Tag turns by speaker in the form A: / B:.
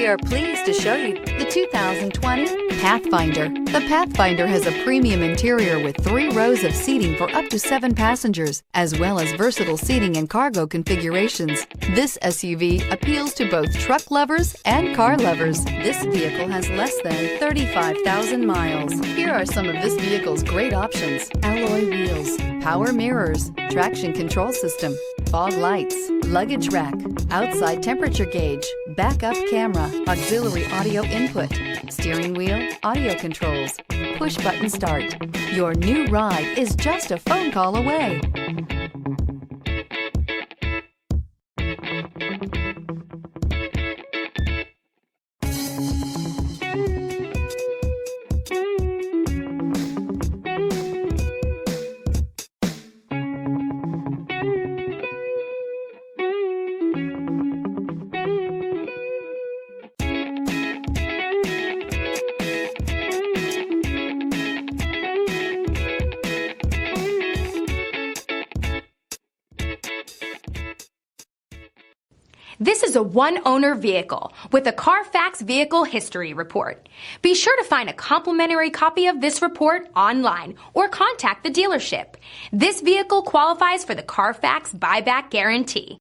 A: We are pleased to show you the 2020 Pathfinder. The Pathfinder has a premium interior with 3 rows of seating for up to 7 passengers, as well as versatile seating and cargo configurations. This SUV appeals to both truck lovers and car lovers. This vehicle has less than 35,000 miles. Here are some of this vehicle's great options: alloy wheels, power mirrors, traction control system, fog lights, luggage rack, outside temperature gauge, backup camera, auxiliary audio input, steering wheel audio controls, push button start. Your new ride is just a phone call away.
B: This is a one-owner vehicle with a Carfax Vehicle History Report. Be sure to find a complimentary copy of this report online or contact the dealership. This vehicle qualifies for the Carfax Buyback Guarantee.